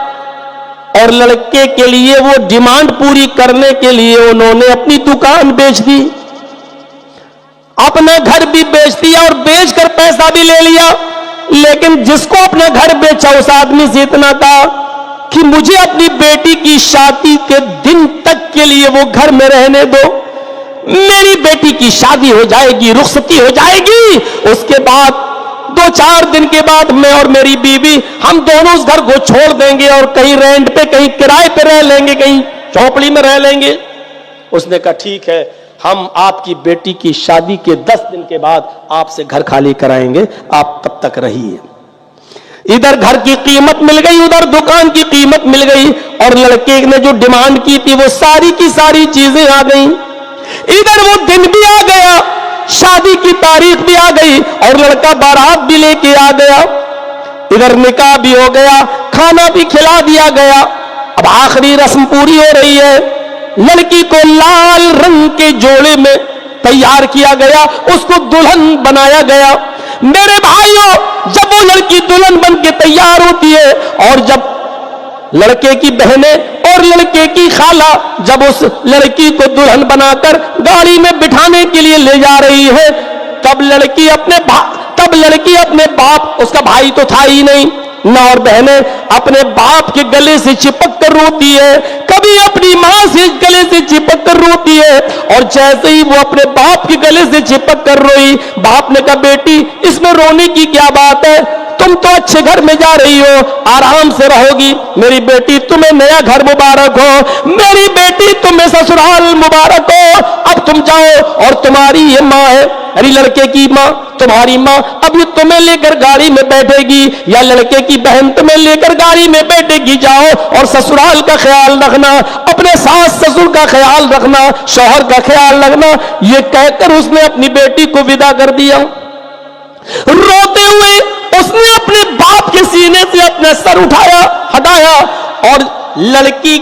اور لڑکے کے لیے وہ ڈیمانڈ پوری کرنے کے لیے انہوں نے اپنی دکان بیچ دی, اپنا گھر بھی بیچ دیا اور بیچ کر پیسہ بھی لے لیا. لیکن جس کو اپنا گھر بیچا اس آدمی سے اتنا کہا کہ مجھے اپنی بیٹی کی شادی کے دن تک کے لیے وہ گھر میں رہنے دو. میری بیٹی کی شادی ہو جائے گی, رخصتی ہو جائے گی, اس کے بعد 2-4 دن کے بعد میں اور میری بیوی ہم دونوں اس گھر کو چھوڑ دیں گے اور کہیں رینٹ پہ, کہیں کرائے پہ رہ لیں گے, کہیں جھونپڑی میں رہ لیں گے. اس نے کہا ٹھیک ہے, ہم آپ کی بیٹی کی شادی کے 10 دن کے بعد آپ سے گھر خالی کرائیں گے, آپ تب تک رہیے. ادھر گھر کی قیمت مل گئی, ادھر دکان کی قیمت مل گئی, اور لڑکے نے جو ڈیمانڈ کی تھی وہ ساری کی ساری چیزیں آ گئیں. ادھر وہ دن بھی آ گیا, شادی کی تاریخ بھی آ گئی, اور لڑکا بارات بھی لے کے آ گیا. ادھر نکاح بھی ہو گیا, کھانا بھی کھلا دیا گیا. اب آخری رسم پوری ہو رہی ہے. لڑکی کو لال رنگ کے جوڑے میں تیار کیا گیا, اس کو دلہن بنایا گیا. میرے بھائیوں, جب وہ لڑکی دلہن بن کے تیار ہوتی ہے, اور جب لڑکے کی بہنیں اور لڑکے کی خالہ جب اس لڑکی کو دلہن بنا کر گاڑی میں بٹھانے کے لیے لے جا رہی ہے, تب لڑکی اپنے باپ, اس کا بھائی تو تھا ہی نہیں, نہ اور بہنیں, اپنے باپ کے گلے سے چپک کر روتی ہے, کبھی اپنی ماں سے گلے سے چپک کر روتی ہے. اور جیسے ہی وہ اپنے باپ کے گلے سے چپک کر روئی, باپ نے کہا بیٹی اس میں رونے کی کیا بات ہے, تم تو اچھے گھر میں جا رہی ہو, آرام سے رہو گی, میری بیٹی تمہیں نیا گھر مبارک ہو, میری بیٹی تمہیں سسرال مبارک ہو. اب تم جاؤ, اور تمہاری یہ ماں ہے, ارے لڑکے کی ماں, تمہاری ماں اب یہ تمہیں لے کر گاڑی میں بیٹھے گی, یا لڑکے کی بہن تمہیں لے کر گاڑی میں بیٹھے گی, جاؤ اور سسرال کا خیال رکھنا, اپنے ساس سسر کا خیال رکھنا, شوہر کا خیال رکھنا. یہ کہہ کر اس نے اپنی بیٹی کو ودا کر دیا. روتے ہوئے اس نے اپنے باپ کے سینے سے اپنا سر ہٹایا, اور لڑکے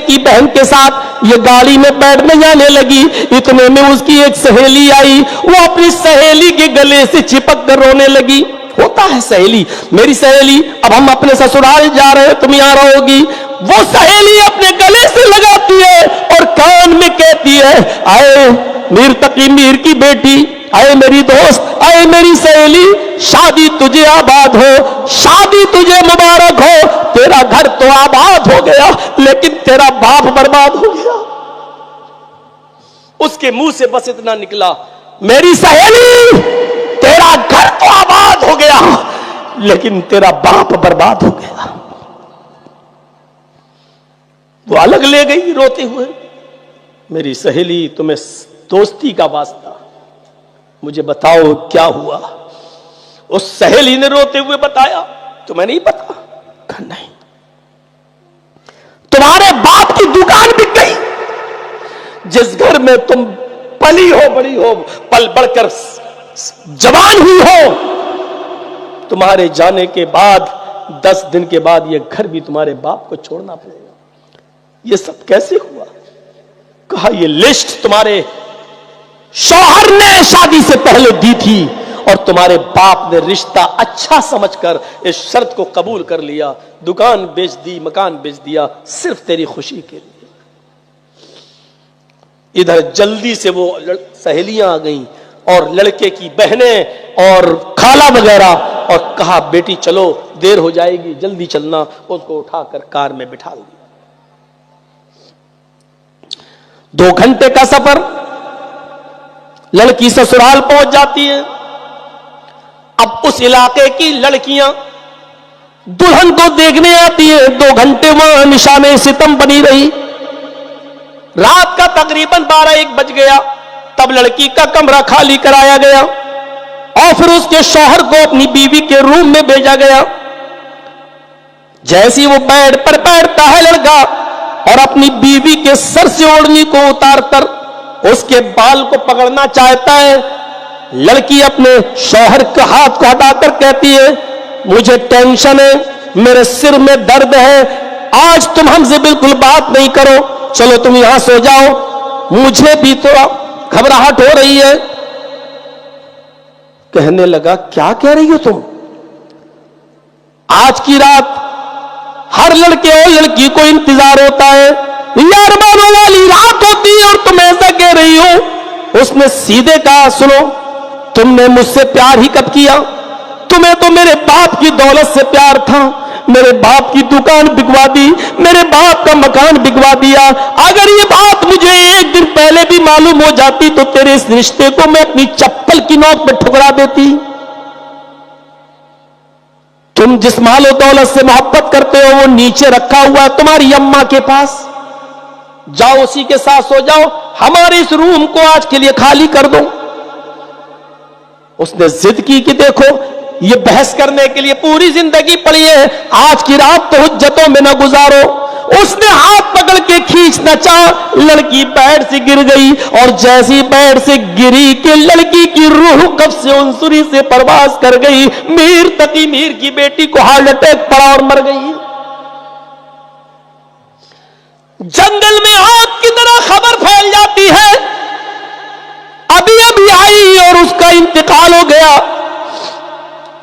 کی بہن کے ساتھ یہ گاڑی میں بیٹھنے جانے لگی. اتنے میں اس کی ایک سہیلی آئی, وہ اپنی سہیلی کے گلے سے چپک کر رونے لگی. ہوتا ہے سہیلی, میری سہیلی, اب ہم اپنے سسرال جا رہے ہیں, تم یہاں رہو گی. وہ سہیلی اپنے گلے سے لگاتی ہے اور کان میں کہتی ہے, آئے میر تقی میر کی بیٹی, اے میری دوست, اے میری سہیلی, شادی تجھے آباد ہو, شادی تجھے مبارک ہو, تیرا گھر تو آباد ہو گیا لیکن تیرا باپ برباد ہو گیا. اس کے منہ سے بس اتنا نکلا, میری سہیلی تیرا گھر تو آباد ہو گیا لیکن تیرا باپ برباد ہو گیا. وہ الگ لے گئی روتے ہوئے, میری سہیلی تمہیں دوستی کا واسطہ, مجھے بتاؤ کیا ہوا؟ اس سہیلی نے روتے ہوئے بتایا تمہیں نہیں پتا؟ کہا نہیں، تمہارے باپ کی دکان بک گئی، جس گھر میں تم پلی ہو، بڑی ہو، پل بڑھ کر جوان ہوئی ہو، تمہارے جانے کے بعد 10 دن کے بعد یہ گھر بھی تمہارے باپ کو چھوڑنا پڑے گا۔ یہ سب کیسے ہوا؟ کہا یہ لسٹ تمہارے شوہر نے شادی سے پہلے دی تھی اور تمہارے باپ نے رشتہ اچھا سمجھ کر اس شرط کو قبول کر لیا، دکان بیچ دی، مکان بیچ دیا، صرف تیری خوشی کے لیے۔ ادھر جلدی سے وہ سہیلیاں آ گئیں اور لڑکے کی بہنیں اور خالہ وغیرہ، اور کہا بیٹی چلو دیر ہو جائے گی، جلدی چلنا۔ اس کو اٹھا کر کار میں بٹھا دیا۔ 2 گھنٹے کا سفر، لڑکی سسرال پہنچ جاتی ہے۔ اب اس علاقے کی لڑکیاں دلہن کو دیکھنے آتی ہے، 2 گھنٹے وہاں نشان ستم بنی رہی۔ رات کا تقریباً 12-1 بج گیا، تب لڑکی کا کمرہ خالی کرایا گیا اور پھر اس کے شوہر کو اپنی بیوی کے روم میں بھیجا گیا۔ جیسی وہ بیڈ پر بیٹھتا ہے لڑکا اور اپنی بیوی کے سر سے اوڑھنی کو اتار کر اس کے بال کو پکڑنا چاہتا ہے، لڑکی اپنے شوہر کے ہاتھ کو ہٹا کر کہتی ہے مجھے ٹینشن ہے، میرے سر میں درد ہے، آج تم ہم سے بالکل بات نہیں کرو، چلو تم یہاں سو جاؤ، مجھے بھی تھوڑا گھبراہٹ ہو رہی ہے۔ کہنے لگا کیا کہہ رہی ہو تم؟ آج کی رات ہر لڑکے اور لڑکی کو انتظار ہوتا ہے، یار مانو والی رات ہوتی ہے اور تم ایسا کہہ رہی ہو۔ اس نے سیدھے کہا سنو، تم نے مجھ سے پیار ہی کب کیا؟ تمہیں تو میرے باپ کی دولت سے پیار تھا، میرے باپ کی دکان بکوا دی، میرے باپ کا مکان بکوا دیا، اگر یہ بات مجھے 1 دن پہلے بھی معلوم ہو جاتی تو تیرے اس رشتے کو میں اپنی چپل کی نوک پہ ٹھکرا دیتی۔ تم جس مال و دولت سے محبت کرتے ہو وہ نیچے رکھا ہوا ہے تمہاری اماں کے پاس، جاؤ اسی کے ساتھ سو جاؤ، ہمارے اس روم کو آج کے لیے خالی کر دو۔ اس نے ضد کی کہ دیکھو یہ بحث کرنے کے لیے پوری زندگی پڑی ہے، آج کی رات تو حجتوں میں نہ گزارو۔ اس نے ہاتھ پکڑ کے کھینچنا چاہا، لڑکی بیڈ سے گر گئی اور جیسی بیڈ سے گری کہ لڑکی کی روح قبض عنصری سے پرواز کر گئی۔ میر تقی میر کی بیٹی کو ہارٹ اٹیک پڑا اور مر گئی۔ جنگل میں آگ کی طرح خبر پھیل جاتی ہے، ابھی ابھی آئی اور اس کا انتقال ہو گیا۔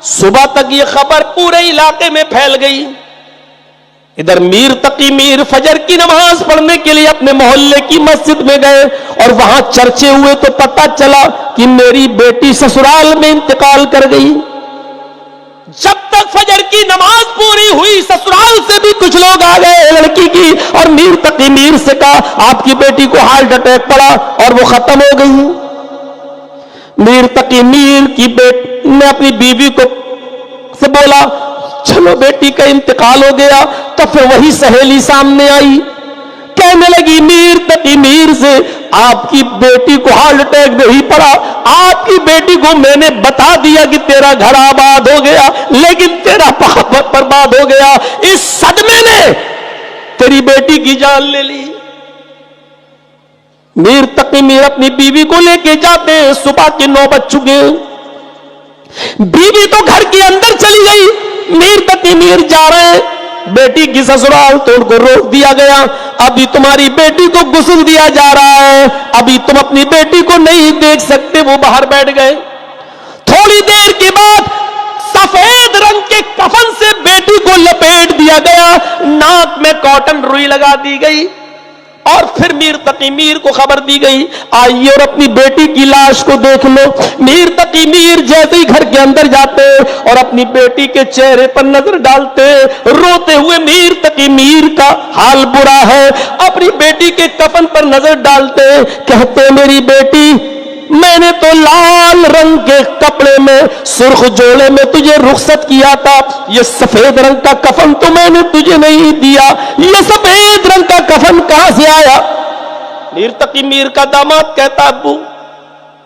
صبح تک یہ خبر پورے علاقے میں پھیل گئی۔ ادھر میر تقی میر فجر کی نماز پڑھنے کے لیے اپنے محلے کی مسجد میں گئے اور وہاں چرچے ہوئے تو پتہ چلا کہ میری بیٹی سسرال میں انتقال کر گئی۔ جب تک فجر کی نماز پوری ہوئی سسرال سے بھی کچھ لوگ آ گئے لڑکی کی اور میر تقی میر سے کہا آپ کی بیٹی کو ہارٹ اٹیک پڑا اور وہ ختم ہو گئی۔ میر تقی میر کی بیٹی نے اپنی بیوی کو سے بولا چلو بیٹی کا انتقال ہو گیا، تو پھر وہی سہیلی سامنے آئی، کہنے لگی میر تقی میر سے آپ کی بیٹی کو ہارٹ اٹیک نہیں پڑا، آپ کی بیٹی کو میں نے بتا دیا کہ تیرا گھر آباد ہو گیا لیکن تیرا باپ برباد ہو گیا، اس صدمے نے تیری بیٹی کی جان لے لی۔ میر تقی میر اپنی بیوی کو لے کے جاتے، صبح کے 9 بج چکے، بیوی تو گھر کے اندر چلی گئی، میر تقی میر جا رہے بیٹی کی سسرال تو ان کو روک دیا گیا، ابھی تمہاری بیٹی کو غسل دیا جا رہا ہے، ابھی تم اپنی بیٹی کو نہیں دیکھ سکتے۔ وہ باہر بیٹھ گئے، تھوڑی دیر کے بعد سفید رنگ کے کفن سے بیٹی کو لپیٹ دیا گیا، ناک میں کاٹن روئی لگا دی گئی اور پھر میر تقی میر کو خبر دی گئی آئیے اور اپنی بیٹی کی لاش کو دیکھ لو۔ میر تقی میر جیسے ہی گھر کے اندر جاتے اور اپنی بیٹی کے چہرے پر نظر ڈالتے، روتے ہوئے میر تقی میر کا حال برا ہے، اپنی بیٹی کے کفن پر نظر ڈالتے کہتے میری بیٹی میں نے تو لال رنگ کے کپڑے میں سرخ جوڑے میں تجھے رخصت کیا تھا، یہ سفید رنگ کا کفن تو میں نے تجھے نہیں دیا، یہ سفید رنگ کا کفن کہاں سے آیا؟ میر تقی میر کا داماد کہتا ابو